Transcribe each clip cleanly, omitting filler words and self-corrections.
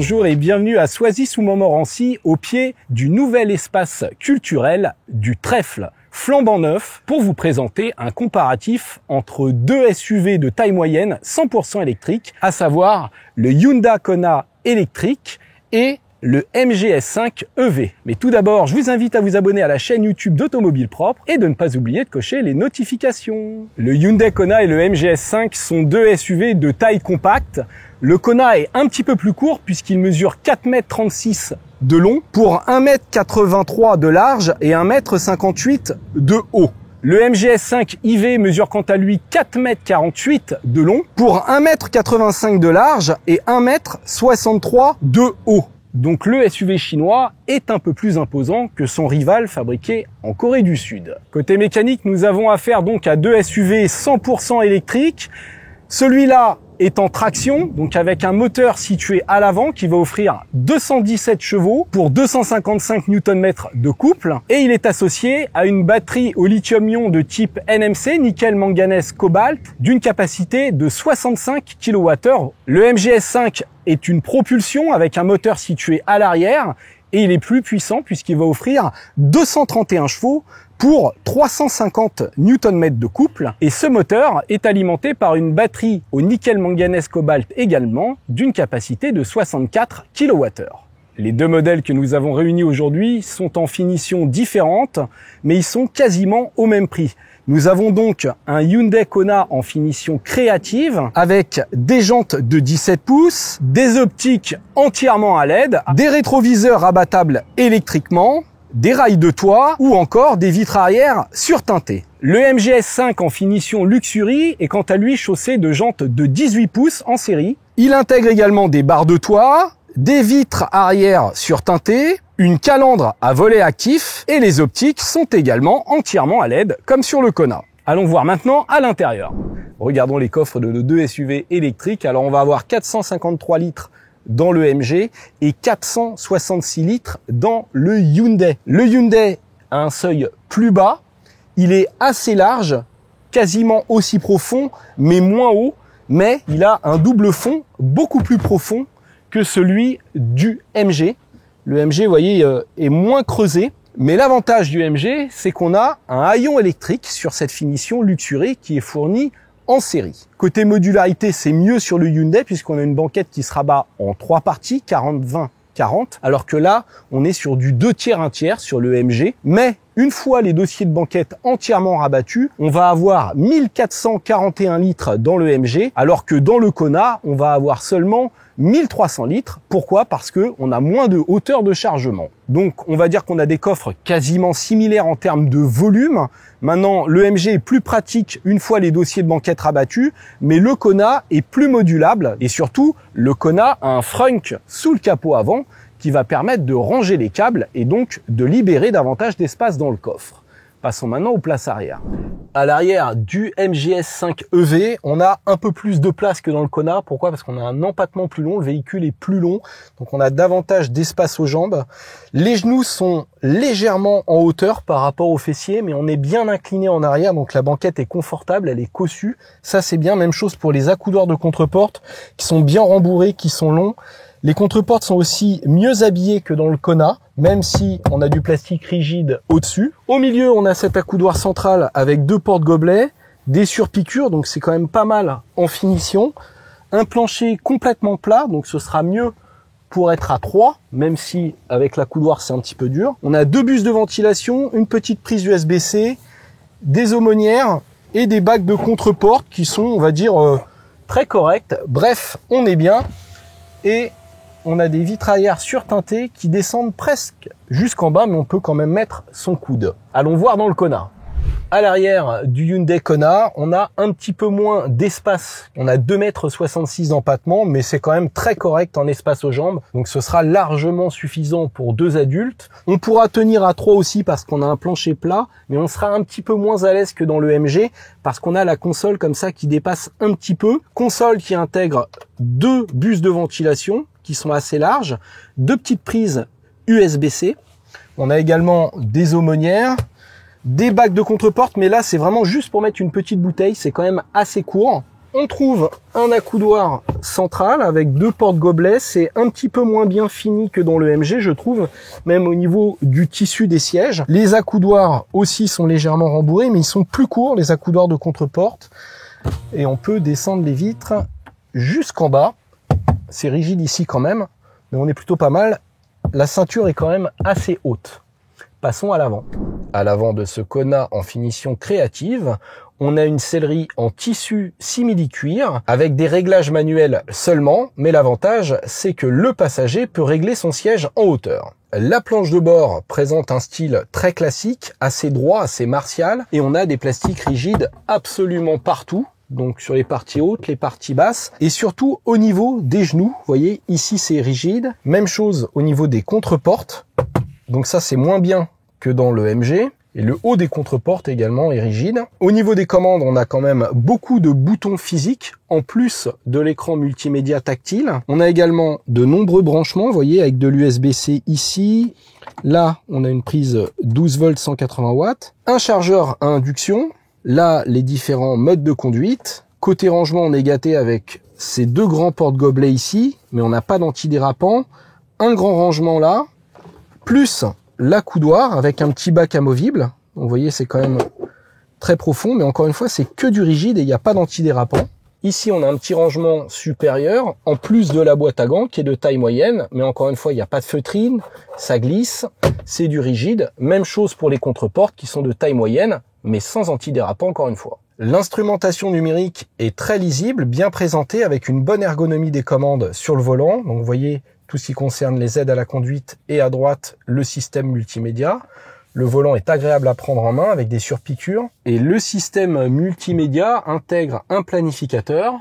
Bonjour et bienvenue à Soisy-sous-Montmorency, au pied du nouvel espace culturel du Trèfle, flambant neuf, pour vous présenter un comparatif entre deux SUV de taille moyenne 100% électriques, à savoir le Hyundai Kona électrique et le MG S5 EV. Mais tout d'abord, je vous invite à vous abonner à la chaîne YouTube d'Automobile Propre et de ne pas oublier de cocher les notifications. Le Hyundai Kona et le MG S5 sont deux SUV de taille compacte. Le Kona est un petit peu plus court puisqu'il mesure 4,36 m de long pour 1,83 m de large et 1,58 m de haut. Le MG S5 IV mesure quant à lui 4,48 m de long pour 1,85 m de large et 1,63 m de haut. Donc le SUV chinois est un peu plus imposant que son rival fabriqué en Corée du Sud. Côté mécanique, nous avons affaire donc à deux SUV 100% électriques. Celui-là est en traction, donc avec un moteur situé à l'avant qui va offrir 217 chevaux pour 255 Nm de couple, et il est associé à une batterie au lithium-ion de type NMC, nickel manganèse cobalt, d'une capacité de 65 kWh. Le MG-S5 est une propulsion avec un moteur situé à l'arrière et il est plus puissant puisqu'il va offrir 231 chevaux pour 350 Nm de couple, et ce moteur est alimenté par une batterie au nickel manganèse cobalt également d'une capacité de 64 kWh. Les deux modèles que nous avons réunis aujourd'hui sont en finition différente, mais ils sont quasiment au même prix. Nous avons donc un Hyundai Kona en finition créative avec des jantes de 17 pouces, des optiques entièrement à LED, des rétroviseurs rabattables électriquement, des rails de toit ou encore des vitres arrière surteintées. Le MG S5 en finition Luxury est quant à lui chaussé de jantes de 18 pouces en série. Il intègre également des barres de toit, des vitres arrière surteintées, une calandre à volet actif et les optiques sont également entièrement à LED comme sur le Kona. Allons voir maintenant à l'intérieur. Regardons les coffres de nos deux SUV électriques. Alors on va avoir 453 litres dans le MG et 466 litres dans le Hyundai. Le Hyundai a un seuil plus bas, il est assez large, quasiment aussi profond mais moins haut, mais il a un double fond beaucoup plus profond que celui du MG. Le MG, vous voyez, est moins creusé, mais l'avantage du MG, c'est qu'on a un haillon électrique sur cette finition Luxury qui est fourni en série. Côté modularité, c'est mieux sur le Hyundai puisqu'on a une banquette qui se rabat en 3 parties, 40-20-40, alors que là, on est sur du 2/3-1/3 sur le MG. Mais une fois les dossiers de banquette entièrement rabattus, on va avoir 1441 litres dans le MG, alors que dans le Kona, on va avoir seulement 1300 litres. Pourquoi? Parce que on a moins de hauteur de chargement. Donc, on va dire qu'on a des coffres quasiment similaires en termes de volume. Maintenant, le MG est plus pratique une fois les dossiers de banquette rabattus, mais le Kona est plus modulable et surtout, le Kona a un frunk sous le capot avant qui va permettre de ranger les câbles et donc de libérer davantage d'espace dans le coffre. Passons maintenant aux places arrière. À l'arrière du MG S5 EV, on a un peu plus de place que dans le Kona. Pourquoi? Parce qu'on a un empattement plus long, le véhicule est plus long, donc on a davantage d'espace aux jambes. Les genoux sont légèrement en hauteur par rapport aux fessiers, mais on est bien incliné en arrière, donc la banquette est confortable, elle est cossue. Ça c'est bien, même chose pour les accoudoirs de contreporte, qui sont bien rembourrés, qui sont longs. Les contreportes sont aussi mieux habillées que dans le Kona, même si on a du plastique rigide au-dessus. Au milieu, on a cet accoudoir central avec deux porte-gobelets, des surpiqûres, donc c'est quand même pas mal en finition. Un plancher complètement plat, donc ce sera mieux pour être à 3, même si avec l'accoudoir c'est un petit peu dur. On a deux buses de ventilation, une petite prise USB-C, des aumônières et des bacs de contreporte qui sont, on va dire, très corrects. Bref, on est bien. Et on a des vitres arrière surteintées qui descendent presque jusqu'en bas, mais on peut quand même mettre son coude. Allons voir dans le Kona. À l'arrière du Hyundai Kona, on a un petit peu moins d'espace. On a 2,66 m d'empattement, mais c'est quand même très correct en espace aux jambes. Donc ce sera largement suffisant pour deux adultes. On pourra tenir à 3 aussi parce qu'on a un plancher plat, mais on sera un petit peu moins à l'aise que dans le MG parce qu'on a la console comme ça qui dépasse un petit peu. Console qui intègre deux buses de ventilation qui sont assez larges, deux petites prises USB-C. On a également des aumônières, des bacs de contreporte, mais là c'est vraiment juste pour mettre une petite bouteille, c'est quand même assez court. On trouve un accoudoir central avec 2 porte-gobelets. C'est un petit peu moins bien fini que dans le MG, je trouve, même au niveau du tissu des sièges. Les accoudoirs aussi sont légèrement rembourrés, mais ils sont plus courts, les accoudoirs de contre-porte. Et on peut descendre les vitres jusqu'en bas. C'est rigide ici quand même, mais on est plutôt pas mal. La ceinture est quand même assez haute. Passons à l'avant. À l'avant de ce Kona en finition créative, on a une sellerie en tissu simili-cuir avec des réglages manuels seulement, mais l'avantage, c'est que le passager peut régler son siège en hauteur. La planche de bord présente un style très classique, assez droit, assez martial, et on a des plastiques rigides absolument partout, donc sur les parties hautes, les parties basses, et surtout au niveau des genoux. Vous voyez, ici c'est rigide. Même chose au niveau des contreportes, donc ça c'est moins bien que dans le MG. Et le haut des contreportes également est rigide. Au niveau des commandes, on a quand même beaucoup de boutons physiques, en plus de l'écran multimédia tactile. On a également de nombreux branchements, vous voyez, avec de l'USB-C ici. Là, on a une prise 12 volts 180 watts. Un chargeur à induction. Là, les différents modes de conduite. Côté rangement, on est gâté avec ces 2 grands porte-gobelets ici, mais on n'a pas d'antidérapant. Un grand rangement là, plus l'accoudoir avec un petit bac amovible. Donc, vous voyez, c'est quand même très profond, mais encore une fois, c'est que du rigide et il n'y a pas d'antidérapant. Ici, on a un petit rangement supérieur, en plus de la boîte à gants qui est de taille moyenne, mais encore une fois, il n'y a pas de feutrine, ça glisse, c'est du rigide. Même chose pour les contreportes qui sont de taille moyenne, mais sans antidérapant encore une fois. L'instrumentation numérique est très lisible, bien présentée, avec une bonne ergonomie des commandes sur le volant. Donc, vous voyez, tout ce qui concerne les aides à la conduite et à droite, le système multimédia. Le volant est agréable à prendre en main avec des surpiqûres. Et le système multimédia intègre un planificateur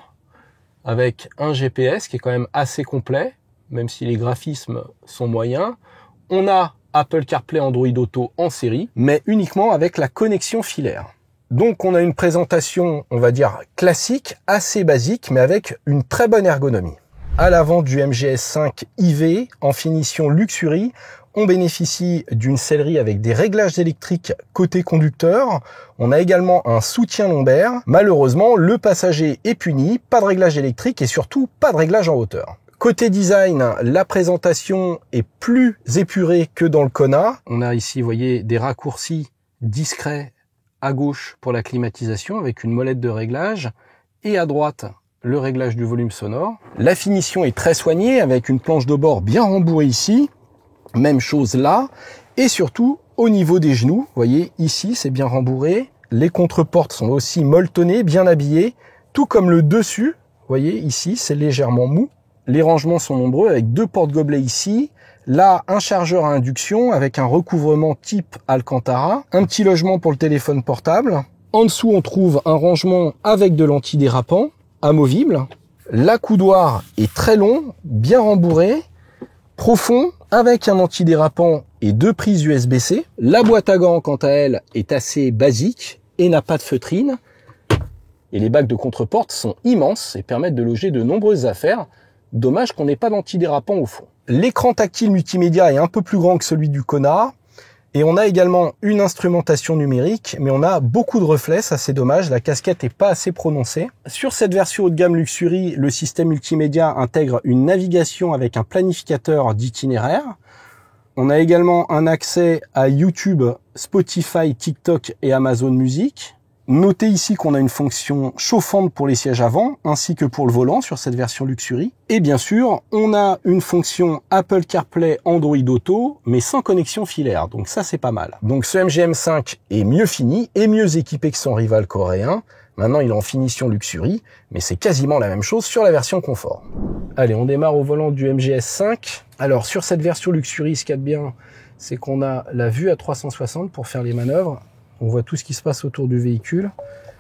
avec un GPS qui est quand même assez complet, même si les graphismes sont moyens. On a Apple CarPlay, Android Auto en série, mais uniquement avec la connexion filaire. Donc on a une présentation, on va dire, classique, assez basique, mais avec une très bonne ergonomie. À l'avant du MGS5 IV, en finition Luxury, on bénéficie d'une sellerie avec des réglages électriques côté conducteur. On a également un soutien lombaire. Malheureusement, le passager est puni, pas de réglage électrique et surtout pas de réglage en hauteur. Côté design, la présentation est plus épurée que dans le Kona. On a ici, vous voyez, des raccourcis discrets à gauche pour la climatisation avec une molette de réglage et à droite, le réglage du volume sonore. La finition est très soignée avec une planche de bord bien rembourrée ici. Même chose là. Et surtout, au niveau des genoux, vous voyez, ici, c'est bien rembourré. Les contreportes sont aussi molletonnées, bien habillées. Tout comme le dessus, vous voyez, ici, c'est légèrement mou. Les rangements sont nombreux avec 2 porte-gobelets ici. Là, un chargeur à induction avec un recouvrement type Alcantara. Un petit logement pour le téléphone portable. En dessous, on trouve un rangement avec de l'antidérapant amovible. L'accoudoir est très long, bien rembourré, profond, avec un antidérapant et 2 prises USB-C. La boîte à gants, quant à elle, est assez basique et n'a pas de feutrine. Et les bacs de contreporte sont immenses et permettent de loger de nombreuses affaires. Dommage qu'on n'ait pas d'antidérapant au fond. L'écran tactile multimédia est un peu plus grand que celui du Kona. Et on a également une instrumentation numérique, mais on a beaucoup de reflets, ça c'est dommage, la casquette est pas assez prononcée. Sur cette version haut de gamme Luxury, le système multimédia intègre une navigation avec un planificateur d'itinéraire. On a également un accès à YouTube, Spotify, TikTok et Amazon Music. Notez ici qu'on a une fonction chauffante pour les sièges avant, ainsi que pour le volant sur cette version Luxury. Et bien sûr, on a une fonction Apple CarPlay, Android Auto, mais sans connexion filaire. Donc ça, c'est pas mal. Donc ce MGM5 est mieux fini et mieux équipé que son rival coréen. Maintenant, il est en finition Luxury, mais c'est quasiment la même chose sur la version confort. Allez, on démarre au volant du MGS5. Alors, sur cette version Luxury, ce qu'il y a de bien, c'est qu'on a la vue à 360 pour faire les manœuvres. On voit tout ce qui se passe autour du véhicule.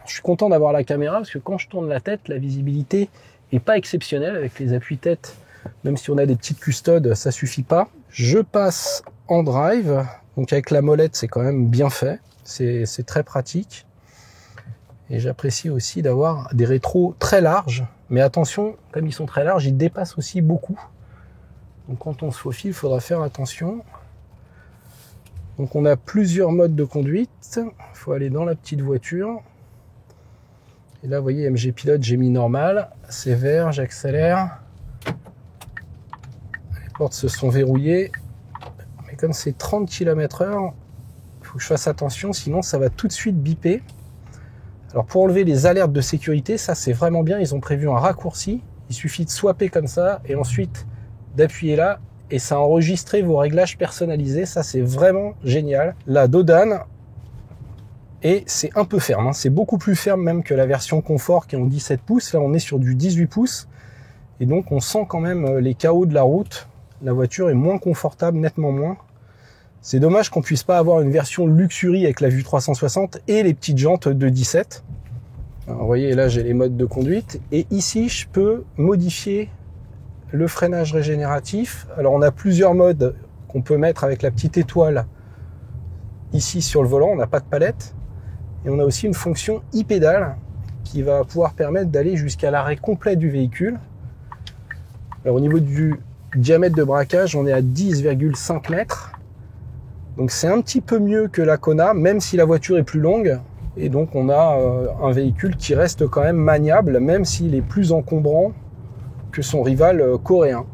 Je suis content d'avoir la caméra parce que quand je tourne la tête, la visibilité est pas exceptionnelle avec les appuis-tête. Même si on a des petites custodes, ça suffit pas. Je passe en drive. Donc avec la molette, c'est quand même bien fait. C'est très pratique. Et j'apprécie aussi d'avoir des rétros très larges. Mais attention, comme ils sont très larges, ils dépassent aussi beaucoup. Donc quand on se faufile, il faudra faire attention. Donc on a plusieurs modes de conduite. Il faut aller dans la petite voiture. Et là, vous voyez, MG Pilote, j'ai mis normal. C'est vert, j'accélère. Les portes se sont verrouillées. Mais comme c'est 30 km/h, il faut que je fasse attention, sinon ça va tout de suite biper. Alors pour enlever les alertes de sécurité, ça c'est vraiment bien. Ils ont prévu un raccourci. Il suffit de swapper comme ça et ensuite d'appuyer là. Et ça a enregistré vos réglages personnalisés. Ça, c'est vraiment génial. La Dodane, et c'est un peu ferme. Hein. C'est beaucoup plus ferme même que la version confort qui est en 17 pouces. Là, on est sur du 18 pouces. Et donc, on sent quand même les chaos de la route. La voiture est moins confortable, nettement moins. C'est dommage qu'on puisse pas avoir une version Luxury avec la vue 360 et les petites jantes de 17. Alors, vous voyez, là, j'ai les modes de conduite. Et ici, je peux modifier le freinage régénératif. Alors on a plusieurs modes qu'on peut mettre avec la petite étoile ici sur le volant, on n'a pas de palette. Et on a aussi une fonction e-pédale qui va pouvoir permettre d'aller jusqu'à l'arrêt complet du véhicule. Alors au niveau du diamètre de braquage, on est à 10,5 mètres. Donc c'est un petit peu mieux que la Kona, même si la voiture est plus longue. Et donc on a un véhicule qui reste quand même maniable, même s'il est plus encombrant que son rival coréen.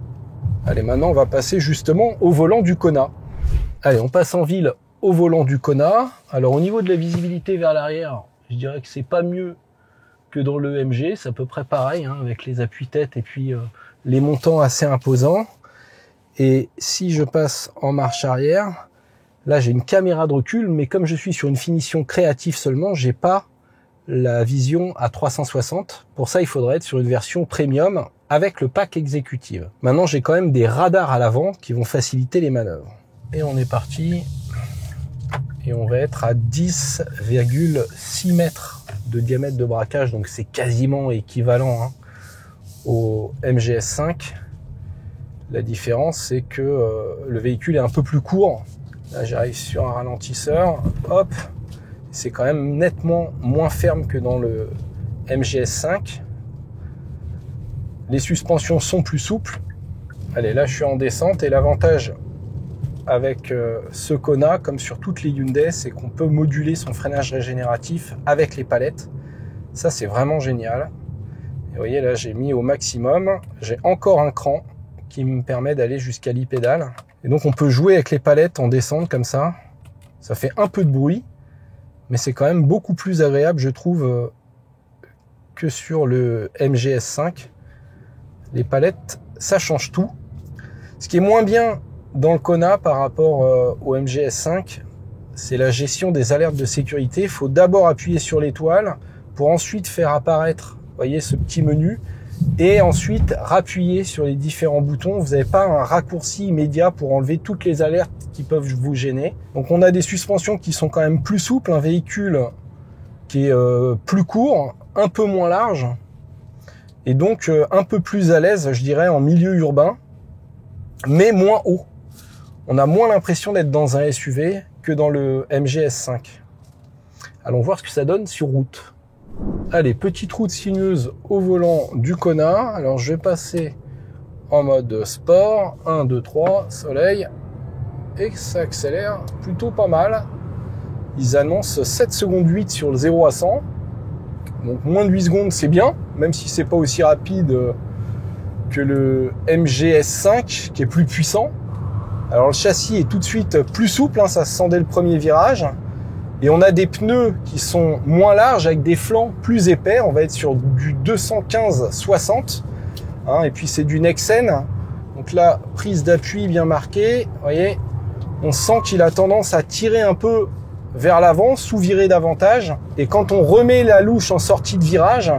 Allez, maintenant on va passer justement au volant du Kona. Allez, on passe en ville au volant du Kona. Alors au niveau de la visibilité vers l'arrière, je dirais que c'est pas mieux que dans le MG, c'est à peu près pareil, hein, avec les appuis-tête et puis les montants assez imposants. Et si je passe en marche arrière, là j'ai une caméra de recul, mais comme je suis sur une finition créative seulement, j'ai pas la vision à 360. Pour ça, il faudrait être sur une version premium avec le pack exécutive. Maintenant, j'ai quand même des radars à l'avant qui vont faciliter les manœuvres. Et on est parti. Et on va être à 10,6 mètres de diamètre de braquage. Donc, c'est quasiment équivalent hein, au MGS5. La différence, c'est que le véhicule est un peu plus court. Là, j'arrive sur un ralentisseur. Hop. C'est quand même nettement moins ferme que dans le MGS5. Les suspensions sont plus souples. Allez, là je suis en descente et l'avantage avec ce Kona, comme sur toutes les Hyundai, c'est qu'on peut moduler son freinage régénératif avec les palettes. Ça c'est vraiment génial. Et vous voyez là j'ai mis au maximum. J'ai encore un cran qui me permet d'aller jusqu'à l'e-pédale. Et donc on peut jouer avec les palettes en descente comme ça. Ça fait un peu de bruit, mais c'est quand même beaucoup plus agréable je trouve que sur le MGS5. Les palettes, ça change tout. Ce qui est moins bien dans le Kona par rapport au MGS5, c'est la gestion des alertes de sécurité. Il faut d'abord appuyer sur l'étoile pour ensuite faire apparaître, vous voyez, ce petit menu et ensuite rappuyer sur les différents boutons. Vous n'avez pas un raccourci immédiat pour enlever toutes les alertes qui peuvent vous gêner. Donc on a des suspensions qui sont quand même plus souples, un véhicule qui est plus court, un peu moins large. Et donc un peu plus à l'aise, je dirais, en milieu urbain, mais moins haut. On a moins l'impression d'être dans un SUV que dans le MGS5. Allons voir ce que ça donne sur route. Allez, petite route sinueuse au volant du Kona. Alors je vais passer en mode sport. 1, 2, 3, soleil. Et ça accélère plutôt pas mal. Ils annoncent 7 secondes 8 sur le 0 à 100. Donc moins de 8 secondes, c'est bien, même si c'est pas aussi rapide que le MGS5, qui est plus puissant. Alors le châssis est tout de suite plus souple, hein, ça se sent dès le premier virage. Et on a des pneus qui sont moins larges, avec des flancs plus épais. On va être sur du 215-60. Hein, et puis c'est du Nexen. Donc là, prise d'appui bien marquée. Vous voyez, on sent qu'il a tendance à tirer un peu vers l'avant, sous-virer davantage. Et quand on remet la louche en sortie de virage,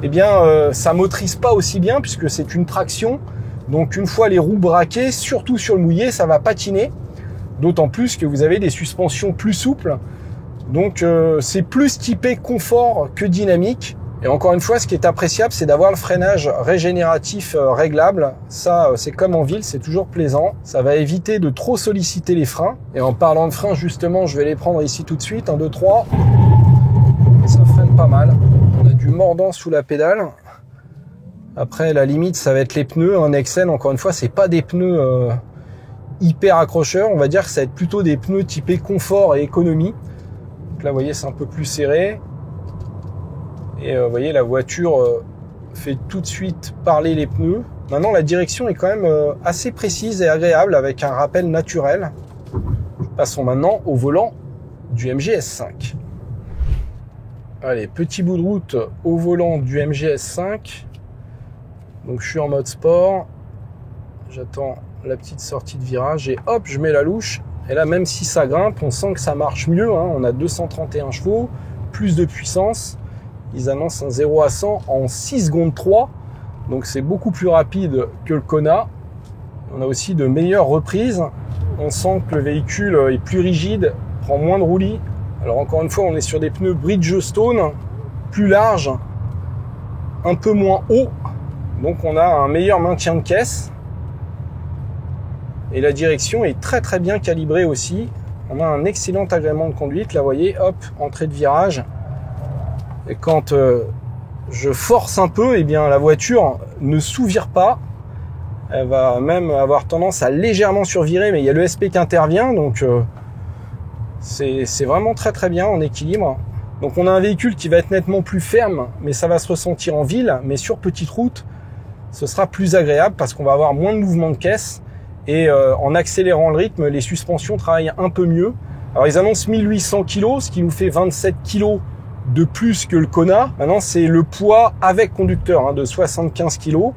eh bien, ça motorise pas aussi bien puisque c'est une traction. Donc, une fois les roues braquées, surtout sur le mouillé, ça va patiner. D'autant plus que vous avez des suspensions plus souples. Donc, c'est plus typé confort que dynamique. Et encore une fois, ce qui est appréciable, c'est d'avoir le freinage régénératif réglable. Ça, c'est comme en ville, c'est toujours plaisant. Ça va éviter de trop solliciter les freins. Et en parlant de freins, justement, je vais les prendre ici tout de suite. 1, 2, 3. Et ça freine pas mal. On a du mordant sous la pédale. Après, la limite, ça va être les pneus. Un Nexen, encore une fois, c'est pas des pneus hyper accrocheurs. On va dire que ça va être plutôt des pneus typés confort et économie. Donc là, vous voyez, c'est un peu plus serré. Et vous voyez, la voiture fait tout de suite parler les pneus. Maintenant, la direction est quand même assez précise et agréable avec un rappel naturel. Passons maintenant au volant du MG S5. Allez, petit bout de route au volant du MG S5. Donc je suis en mode sport. J'attends la petite sortie de virage et hop, je mets la louche. Et là, même si ça grimpe, on sent que ça marche mieux. Hein. On a 231 chevaux, plus de puissance. Ils annoncent un 0 à 100 en 6 secondes 3. Donc c'est beaucoup plus rapide que le Kona. On a aussi de meilleures reprises. On sent que le véhicule est plus rigide, prend moins de roulis. Alors encore une fois, on est sur des pneus Bridgestone, plus larges, un peu moins hauts. Donc on a un meilleur maintien de caisse. Et la direction est très très bien calibrée aussi. On a un excellent agrément de conduite. Là, vous voyez, hop, entrée de virage. Et quand je force un peu, eh bien la voiture ne sous-vire pas. Elle va même avoir tendance à légèrement survirer, mais il y a le SP qui intervient, donc c'est vraiment très très bien en équilibre. Donc on a un véhicule qui va être nettement plus ferme, mais ça va se ressentir en ville. Mais sur petite route, ce sera plus agréable parce qu'on va avoir moins de mouvement de caisse. Et en accélérant le rythme, les suspensions travaillent un peu mieux. Alors ils annoncent 1800 kg, ce qui nous fait 27 kg de plus que le Kona. Maintenant, c'est le poids avec conducteur hein, de 75 kg.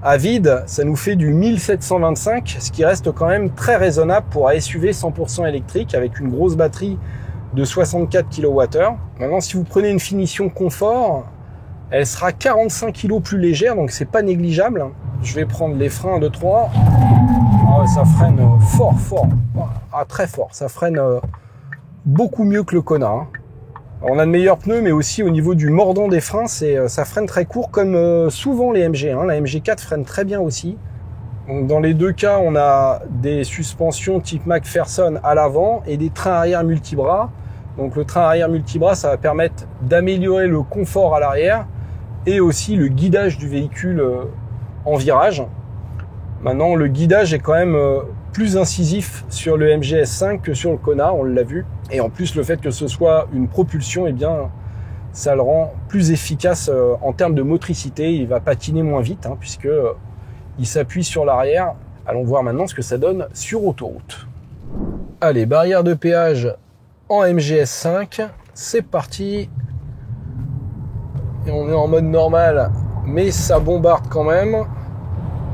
À vide, ça nous fait du 1725, ce qui reste quand même très raisonnable pour un SUV 100% électrique avec une grosse batterie de 64 kWh. Maintenant, si vous prenez une finition confort, elle sera 45 kg plus légère, donc c'est pas négligeable. Je vais prendre les freins de 3. Ah, ça freine fort, ah, très fort. Ça freine beaucoup mieux que le Kona. Hein. On a de meilleurs pneus, mais aussi au niveau du mordant des freins, ça freine très court, comme souvent les MG. Hein. La MG4 freine très bien aussi. Donc, dans les deux cas, on a des suspensions type McPherson à l'avant et des trains arrière multibras. Donc le train arrière multibras, ça va permettre d'améliorer le confort à l'arrière et aussi le guidage du véhicule en virage. Maintenant, le guidage est quand même plus incisif sur le MG S5 que sur le Kona, on l'a vu. Et en plus, le fait que ce soit une propulsion, eh bien, ça le rend plus efficace en termes de motricité. Il va patiner moins vite, hein, puisque il s'appuie sur l'arrière. Allons voir maintenant ce que ça donne sur autoroute. Allez, barrière de péage en MG S5. C'est parti. Et on est en mode normal, mais ça bombarde quand même.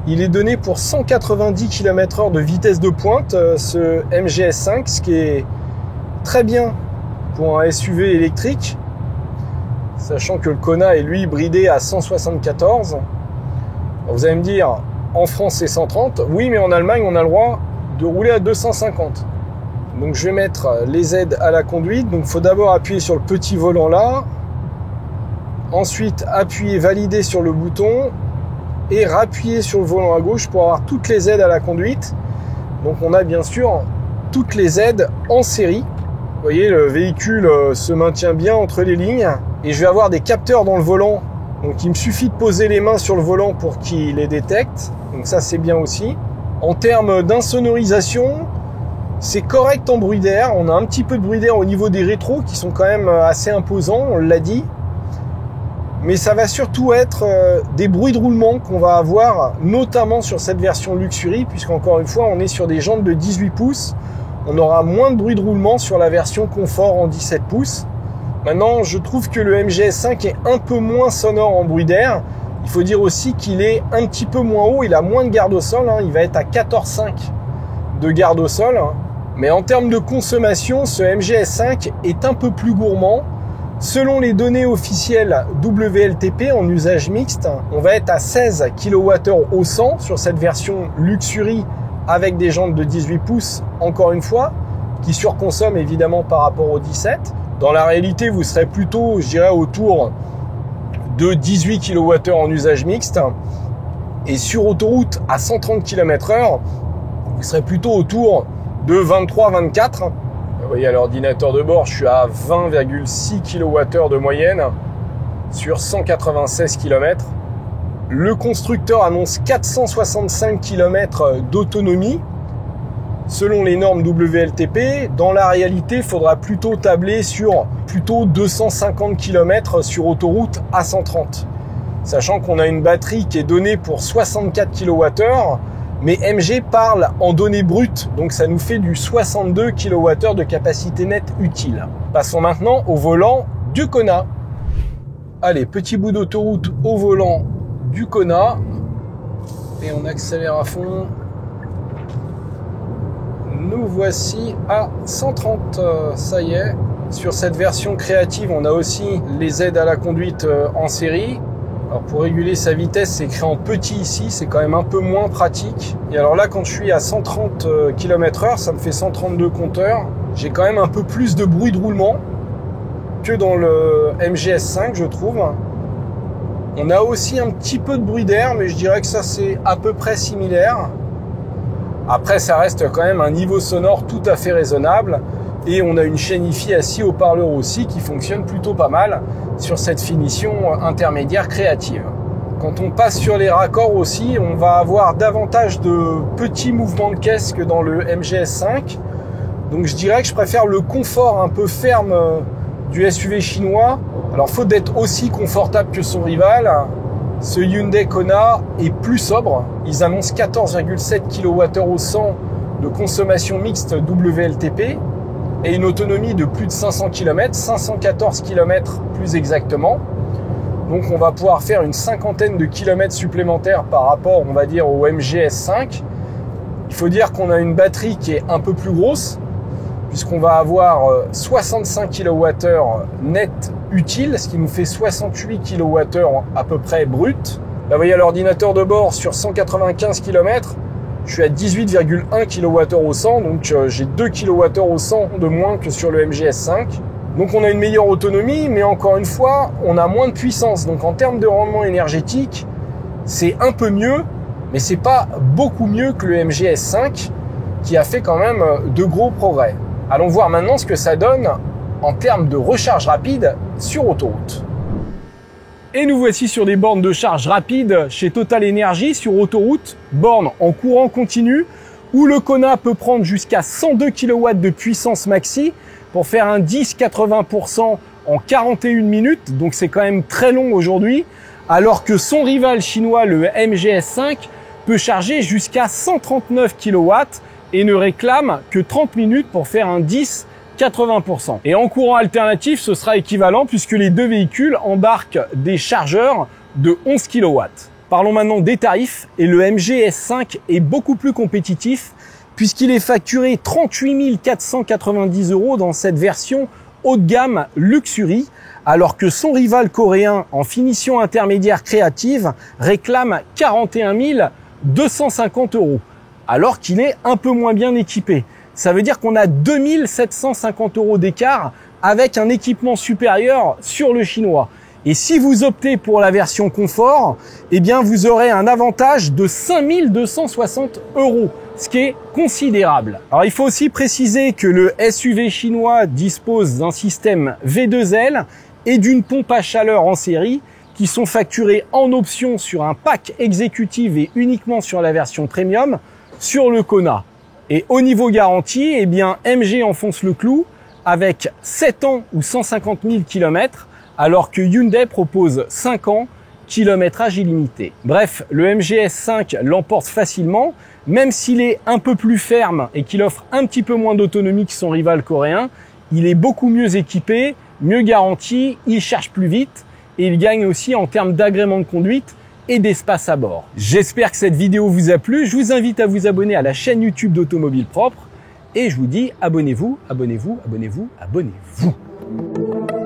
Il est donné pour 190 km/h de vitesse de pointe, ce MG S5, ce qui est très bien pour un SUV électrique, sachant que le Kona est lui bridé à 174. Alors vous allez me dire, en France c'est 130. Oui, mais en Allemagne on a le droit de rouler à 250. Donc je vais mettre les aides à la conduite. Donc il faut d'abord appuyer sur le petit volant là. Ensuite appuyer, valider sur le bouton. Et rappuyer sur le volant à gauche pour avoir toutes les aides à la conduite. Donc on a bien sûr toutes les aides en série. Vous voyez, le véhicule se maintient bien entre les lignes. Et je vais avoir des capteurs dans le volant. Donc il me suffit de poser les mains sur le volant pour qu'il les détecte. Donc ça c'est bien aussi. En termes d'insonorisation, c'est correct en bruit d'air. On a un petit peu de bruit d'air au niveau des rétros qui sont quand même assez imposants, on l'a dit. Mais ça va surtout être des bruits de roulement qu'on va avoir, notamment sur cette version Luxury, puisqu'encore une fois, on est sur des jantes de 18 pouces. On aura moins de bruit de roulement sur la version confort en 17 pouces. Maintenant, je trouve que le MG S5 est un peu moins sonore en bruit d'air. Il faut dire aussi qu'il est un petit peu moins haut, il a moins de garde au sol. Hein. Il va être à 14,5 de garde au sol. Mais en termes de consommation, ce MG S5 est un peu plus gourmand. Selon les données officielles WLTP en usage mixte, on va être à 16 kWh au 100 sur cette version Luxury avec des jantes de 18 pouces, encore une fois, qui surconsomment évidemment par rapport au 17. Dans la réalité, vous serez plutôt, je dirais, autour de 18 kWh en usage mixte. Et sur autoroute à 130 km/h, vous serez plutôt autour de 23-24. Vous voyez à l'ordinateur de bord, je suis à 20,6 kWh de moyenne sur 196 km. Le constructeur annonce 465 km d'autonomie. selon les normes WLTP. Dans la réalité, il faudra plutôt tabler sur 250 km sur autoroute à 130. Sachant qu'on a une batterie qui est donnée pour 64 kWh, mais MG parle en données brutes, donc ça nous fait du 62 kWh de capacité nette utile. Passons maintenant au volant du Kona. Allez, petit bout d'autoroute au volant du Kona. Et on accélère à fond. Nous voici à 130, ça y est. Sur cette version créative, on a aussi les aides à la conduite en série. Alors pour réguler sa vitesse, c'est écrit en petit ici, c'est quand même un peu moins pratique. Et alors là, quand je suis à 130 km/h, ça me fait 132 compteurs. J'ai quand même un peu plus de bruit de roulement que dans le MG S5, je trouve. On a aussi un petit peu de bruit d'air, mais je dirais que ça c'est à peu près similaire. Après, ça reste quand même un niveau sonore tout à fait raisonnable. Et on a une chaîne hi-fi à 6 haut-parleurs aussi qui fonctionne plutôt pas mal sur cette finition intermédiaire créative. Quand on passe sur les raccords aussi, on va avoir davantage de petits mouvements de caisse que dans le MG S5. Donc je dirais que je préfère le confort un peu ferme du SUV chinois. Alors faute d'être aussi confortable que son rival, ce Hyundai Kona est plus sobre. Ils annoncent 14,7 kWh au 100 de consommation mixte WLTP et une autonomie de plus de 500 km, 514 km plus exactement. Donc on va pouvoir faire une cinquantaine de kilomètres supplémentaires par rapport, on va dire, au MG S5. Il faut dire qu'on a une batterie qui est un peu plus grosse, puisqu'on va avoir 65 kWh net utile, ce qui nous fait 68 kWh à peu près brut. Là, vous voyez l'ordinateur de bord sur 195 km, je suis à 18,1 kWh au 100, donc j'ai 2 kWh au 100 de moins que sur le MG S5. Donc on a une meilleure autonomie, mais encore une fois, on a moins de puissance. Donc en termes de rendement énergétique, c'est un peu mieux, mais c'est pas beaucoup mieux que le MG S5, qui a fait quand même de gros progrès. Allons voir maintenant ce que ça donne en termes de recharge rapide sur autoroute. Et nous voici sur des bornes de charge rapide chez Total Energy sur autoroute, borne en courant continu, où le Kona peut prendre jusqu'à 102 kW de puissance maxi pour faire un 10-80% en 41 minutes, donc c'est quand même très long aujourd'hui, alors que son rival chinois, le MG S5, peut charger jusqu'à 139 kW et ne réclame que 30 minutes pour faire un 10-80%. Et en courant alternatif, ce sera équivalent puisque les deux véhicules embarquent des chargeurs de 11 kW. Parlons maintenant des tarifs et le MG S5 est beaucoup plus compétitif puisqu'il est facturé 38 490 € dans cette version haut de gamme Luxury, alors que son rival coréen en finition intermédiaire créative réclame 41 250 €, alors qu'il est un peu moins bien équipé. Ça veut dire qu'on a 2750 € d'écart avec un équipement supérieur sur le chinois. Et si vous optez pour la version confort, eh bien vous aurez un avantage de 5260 €, ce qui est considérable. Alors il faut aussi préciser que le SUV chinois dispose d'un système V2L et d'une pompe à chaleur en série qui sont facturés en option sur un pack exécutif et uniquement sur la version premium sur le Kona. Et au niveau garantie, eh bien MG enfonce le clou avec 7 ans ou 150 000 km, alors que Hyundai propose 5 ans, kilométrage illimité. Bref, le MG S5 l'emporte facilement, même s'il est un peu plus ferme et qu'il offre un petit peu moins d'autonomie que son rival coréen. Il est beaucoup mieux équipé, mieux garanti, il charge plus vite et il gagne aussi en termes d'agrément de conduite et d'espace à bord. J'espère que cette vidéo vous a plu. Je vous invite à vous abonner à la chaîne YouTube d'Automobile Propre et je vous dis abonnez-vous, abonnez-vous, abonnez-vous, abonnez-vous.